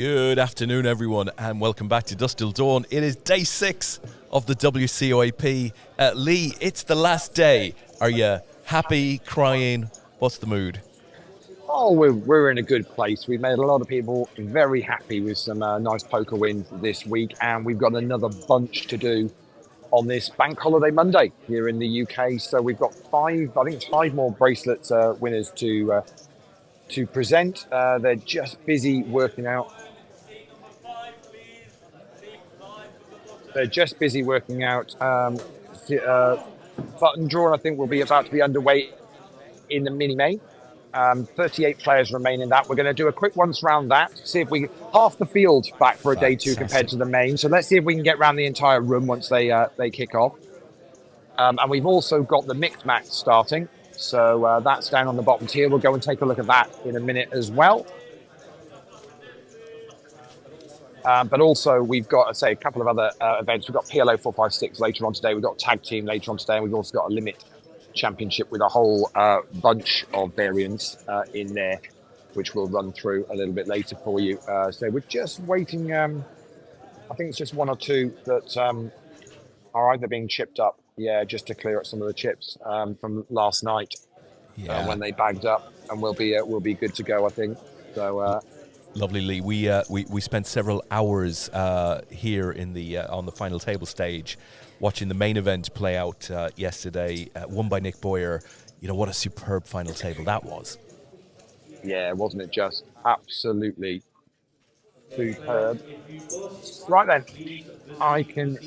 Good afternoon, everyone, and welcome back to Dusk Till Dawn. It is day 6 of the WCOAP. Leigh, it's the last day. Are you happy, crying? What's the mood? Oh, we're in a good place. We've made a lot of people very happy with some nice poker wins this week, and we've got another bunch to do on this Bank Holiday Monday here in the UK. So we've got five more bracelets winners to present. They're just busy working out. Button draw, I think, will be about to be underway in the mini-main. 38 players remain in that. We're going to do a quick once round that, see if we half the field back for a day two compared to the main. So let's see if we can get around the entire room once they kick off. And we've also got the mixed match starting. So that's down on the bottom tier. We'll go and take a look at that in a minute as well. But also we've got, a couple of other events. We've got PLO 456 later on today. We've got tag team later on today. And we've also got a limit championship with a whole bunch of variants in there, which we'll run through a little bit later for you. So we're just waiting. I think it's just one or two that are either being chipped up. Yeah, just to clear up some of the chips from last night when they bagged up, and we'll be good to go, I think. So. Lovely, Leigh. We spent several hours here in the on the final table stage, watching the main event play out yesterday, won by Nick Boyer. You know, what a superb final table that was. Yeah, wasn't it just absolutely superb? Right then, I can.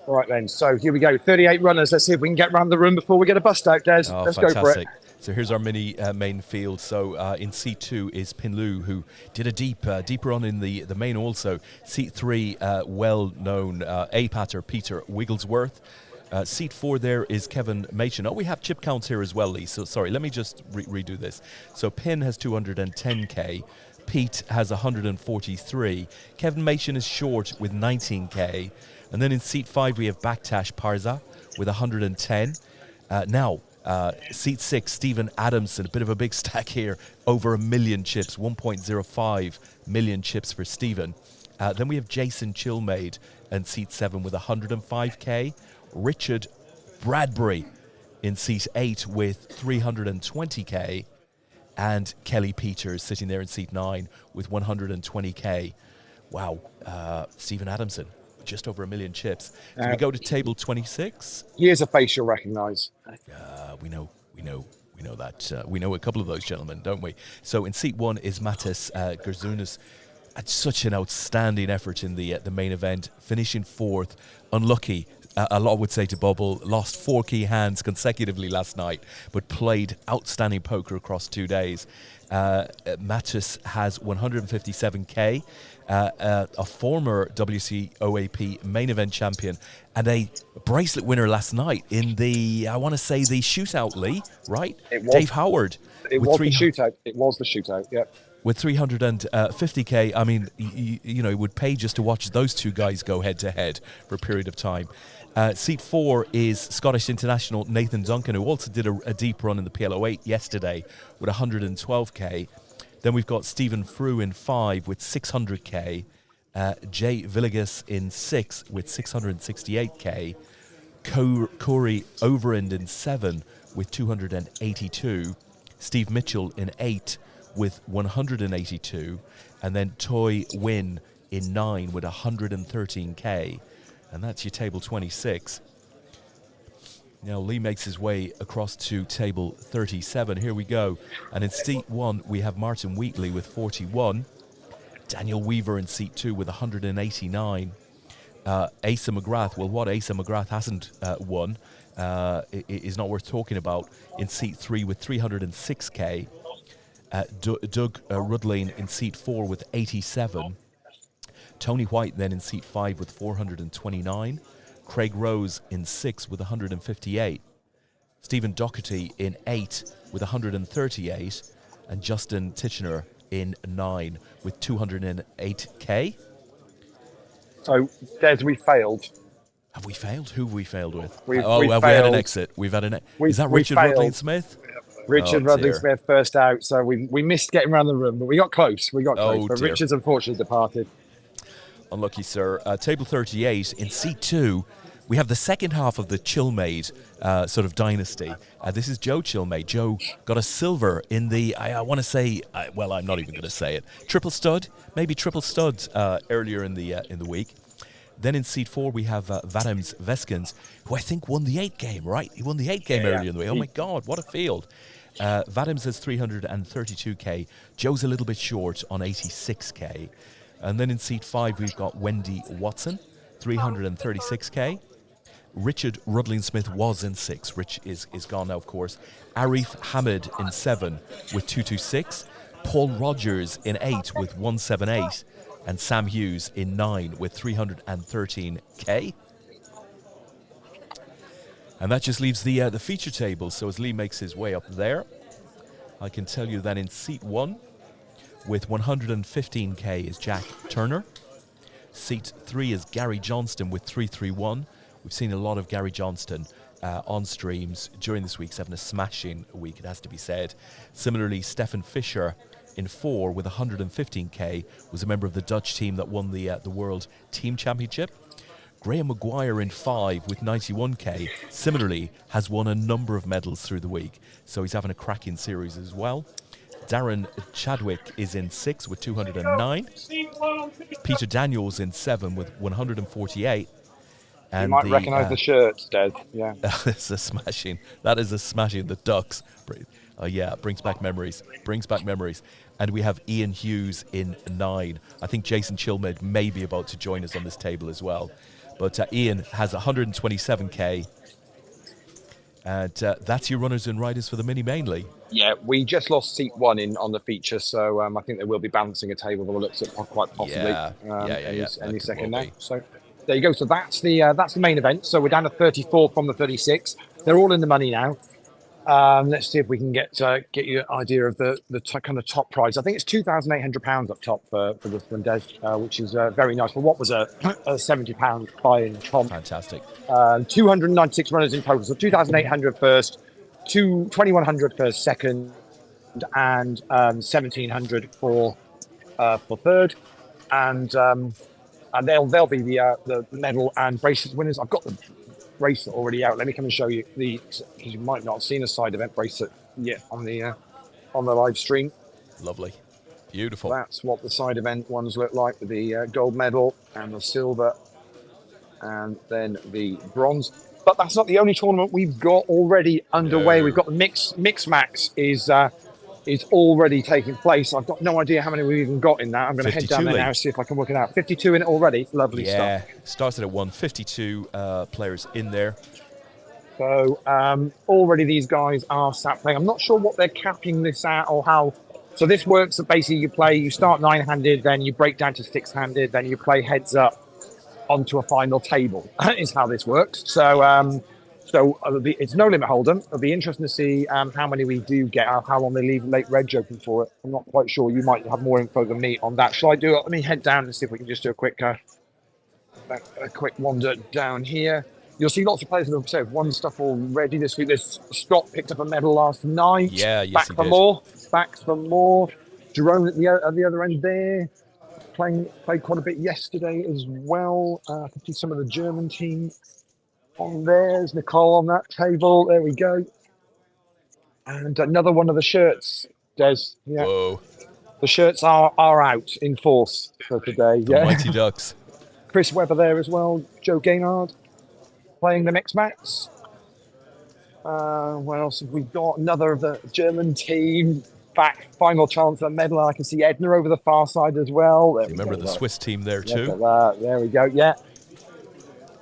All right then, so here we go, 38 runners. Let's see if we can get around the room before we get a bust out, Des. Let's fantastic. Go for it. So here's our mini main field. So in seat 2 is Pinlu, who did a deep run in the main also. Seat 3, well-known A-patter Peter Wigglesworth. Seat 4 there is Kevin Machen. Oh, we have chip counts here as well, Leigh. So sorry, let me just redo this. So Pin has 210k. Pete has 143. Kevin Machen is short with 19k. And then in seat 5 we have Backtash Parza with 110. Seat 6, Stephen Adamson, a bit of a big stack here, over 1 million chips, 1.05 million chips for Stephen. Then we have Jason Chilmade in seat 7 with 105k. Richard Bradbury in seat 8 with 320k. And Kelly Peters sitting there in seat 9 with 120k. Wow, Stephen Adamson, just over 1 million chips. Can we go to table 26? Here's a face you'll recognise. We know that. We know a couple of those gentlemen, don't we? So in seat 1 is Matis Gerzunas. Had such an outstanding effort in the main event, finishing 4th. Unlucky, a lot would say, to bubble. Lost 4 key hands consecutively last night, but played outstanding poker across 2 days. Matis has 157k. A former WCOAP main event champion and a bracelet winner last night in the, I want to say, the shootout, Leigh, right? It was, Dave Howard. It was the shootout. It was the shootout, yep. With 350k, I mean, you know, it would pay just to watch those two guys go head-to-head for a period of time. Seat 4 is Scottish international Nathan Duncan, who also did a deep run in the PLO 8 yesterday with 112k. Then we've got Stephen Frew in 5 with 600k. Jay Villegas in 6 with 668k. Corey Overend in 7 with 282. Steve Mitchell in 8 with 182. And then Toy Win in 9 with 113k. And that's your table 26. Now Leigh makes his way across to table 37. Here we go. And in seat 1, we have Martin Wheatley with 41. Daniel Weaver in seat 2 with 189. Asa McGrath, well, what Asa McGrath hasn't won is not worth talking about, in seat 3 with 306k. Doug Rudlane in seat 4 with 87. Tony White then in seat 5 with 429. Craig Rose in 6 with 158. Stephen Doherty in 8 with 138. And Justin Titchener in 9 with 208k. So, Des, we failed. Have we failed? Who have we failed with? We have we had an exit? We've had an. Is that we Richard failed. Rudley Smith? Richard Rudley Smith first out, so we missed getting around the room, but we got close. But dear. Richard's unfortunately departed. Unlucky, sir. Table 38 in seat 2. We have the second half of the Chilmaid sort of dynasty. This is Joe Chilmaid. Joe got a silver in the, I want to say, well, I'm not even going to say it. Triple stud, maybe triple stud earlier in the week. Then in seat 4, we have Vadims Veskins, who I think won the 8 game, right? He won the 8 game earlier in the week. Oh, my God, what a field. Vadims has 332k. Joe's a little bit short on 86k. And then in seat 5, we've got Wendy Watson, 336k. Richard Rudley Smith was in 6. Rich is gone now, of course. Arif Hamid in 7 with 226. Paul Rogers in 8 with 178. And Sam Hughes in 9 with 313k. And that just leaves the feature table. So as Leigh makes his way up there, I can tell you that in seat 1 with 115k is Jack Turner. Seat 3 is Gary Johnston with 331. We've seen a lot of Gary Johnston on streams during this week. He's having a smashing week, it has to be said. Similarly, Stefan Fischer in 4 with 115k was a member of the Dutch team that won the World Team Championship. Graham Maguire in 5 with 91k, similarly has won a number of medals through the week, so he's having a cracking series as well. Darren Chadwick is in 6 with 209. Peter Daniels in 7 with 148. And you might recognise the shirts, Des. Yeah. That's a smashing. That is a smashing. The Ducks. Brings back memories. And we have Ian Hughes in 9. I think Jason Chilmaid may be about to join us on this table as well. But Ian has 127k. And that's your runners and riders for the mini mainly. Yeah, we just lost seat 1 on the feature, so I think they will be balancing a table by the looks of quite possibly any second now. So there you go. So that's the main event. So we're down to 34 from the 36. They're all in the money now. Let's see if we can get you an idea of the kind of top prize. I think it's £2,800 up top for this one, Des, which is very nice for what was a £70 buy-in comp. Fantastic. 296 runners in total. So 2,800 first, 2,100 for second, and 1,700 for third, and they'll be the medal and bracelet winners. I've got the bracelet already out. Let me come and show you you might not have seen a side event bracelet yet on the live stream. Lovely, beautiful. That's what the side event ones look like, with the gold medal and the silver, and then the bronze. But that's not the only tournament we've got already underway. No. We've got the mix max is already taking place. I've got no idea how many we've even got in that. I'm going to head down there now, see if I can work it out. 52 in it already. Lovely stuff. Yeah, started at 152 players in there. So already these guys are sat playing. I'm not sure what they're capping this at or how. So this works that basically you start 9-handed, then you break down to 6-handed, then you play heads up onto a final table is how this works. So it's no limit hold'em. It'll be interesting to see how many we do get, how long they leave late reg open for it. I'm not quite sure. You might have more info than me on that. Shall I do it? Let me head down and see if we can just do a quick wander down here. You'll see lots of players have won stuff already this week. There's Scott picked up a medal last night. Yeah, yes, back for more. Jerome at the other end there. Played quite a bit yesterday as well. I can see some of the German team on there. There's Nicole on that table. There we go. And another one of the shirts, Des. Yeah. Whoa. The shirts are out in force for today. The Mighty Ducks. Chris Webber there as well. Joe Gaynard playing the mix max. What else have we got? Another of the German team. Back, final chance at a medal. I can see Edna over the far side as well. Remember the Swiss team there too. There we go. Yeah.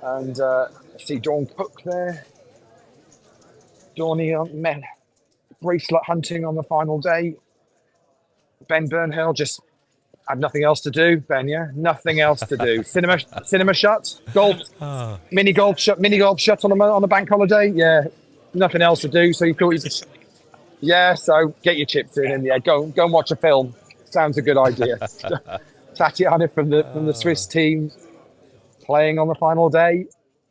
And I see Dawn Cook there. Dawny on bracelet hunting on the final day. Ben Burnhill just had nothing else to do. Ben, yeah, nothing else to do. Cinema shut. Golf. Mini golf shut on the bank holiday. Yeah, nothing else to do. So you thought so get your chips in, and yeah, go and watch a film. Sounds a good idea. Tatiana from the Swiss team playing on the final day.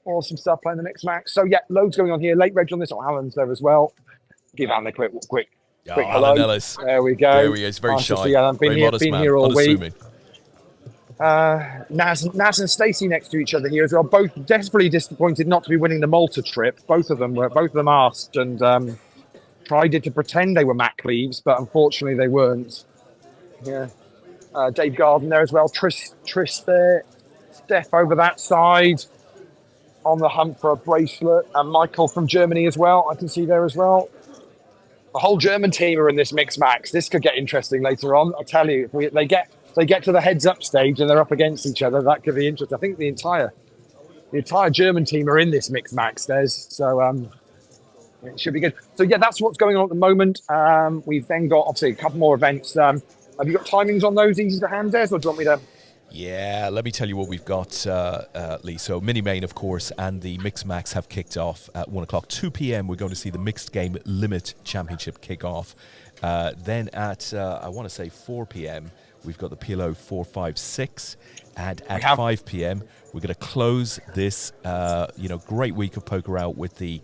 Awesome stuff playing the mixed match. So yeah, loads going on here. Late reg on this. Alan's there as well. Give Alan a quick hello. Alan Ellis. There we go. There he is. Very shy. Alan. Been here all week. Naz and Stacey next to each other here as well. Both desperately disappointed not to be winning the Malta trip. Both of them asked and tried to pretend they were Matt Cleaves, but unfortunately they weren't. Yeah. Dave Garden there as well. Trish there. Steph over that side on the hunt for a bracelet. And Michael from Germany as well. I can see there as well. The whole German team are in this mixed match. This could get interesting later on. I'll tell you, if they get to the heads up stage and they're up against each other, that could be interesting. I think the entire German team are in this mixed match, Des. So it should be good. So yeah, that's what's going on at the moment. We've then got obviously a couple more events. Have you got timings on those easy to hand, Des, or do you want me to? Yeah, let me tell you what we've got, Lee. So Mini Main, of course, and the Mixed Max have kicked off at 1 o'clock. 2 p.m. we're going to see the Mixed Game Limit Championship kick off. Then at, I want to say 4 p.m., we've got the PLO 456. And at 5 p.m., we're going to close this, great week of poker out with the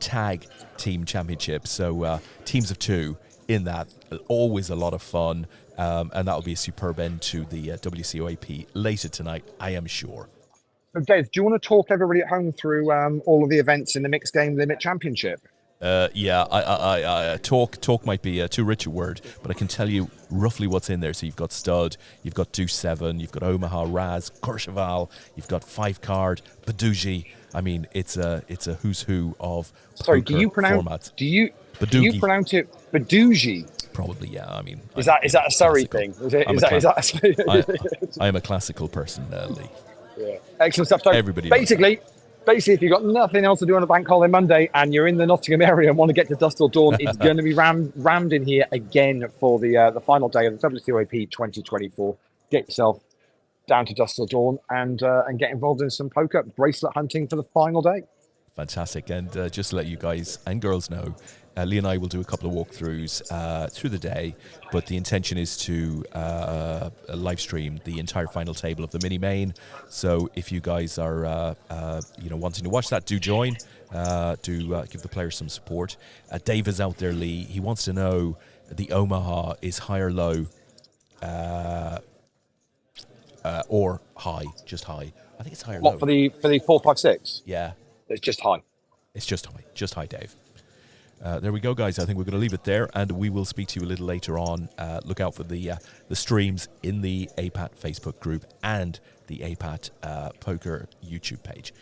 Tag Team Championship. So teams of 2 in that. Always a lot of fun. And that'll be a superb end to the WCOAP later tonight, I am sure. So, Dave, do you want to talk everybody at home through all of the events in the Mixed Game Limit Championship? Talk might be too rich a word, but I can tell you roughly what's in there. So you've got Stud, you've got Deuce 7, you've got Omaha, Raz, Courchevel, you've got 5-card, Baduji. I mean, it's a who's who of poker formats. Do you pronounce it Baduji? Probably, yeah. I mean, is that a Surrey thing? I am a classical person, Lee. Yeah. Excellent stuff. So basically, if you've got nothing else to do on a bank holiday Monday and you're in the Nottingham area and want to get to Dust Till Dawn, it's going to be rammed in here again for the final day of the WCOAP 2024. Get yourself down to Dust Till Dawn and get involved in some poker bracelet hunting for the final day. Fantastic. And just to let you guys and girls know, Lee and I will do a couple of walkthroughs through the day, but the intention is to live stream the entire final table of the Mini Main. So if you guys are wanting to watch that, do join. Give the players some support. Dave is out there, Lee. He wants to know the Omaha is high or low, or high, just high. I think it's high or low. What for the 456? Yeah, it's just high. It's just high, Dave. There we go, guys. I think we're going to leave it there, and we will speak to you a little later on. Look out for the streams in the APAT Facebook group and the APAT Poker YouTube page.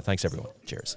Thanks, everyone. Cheers.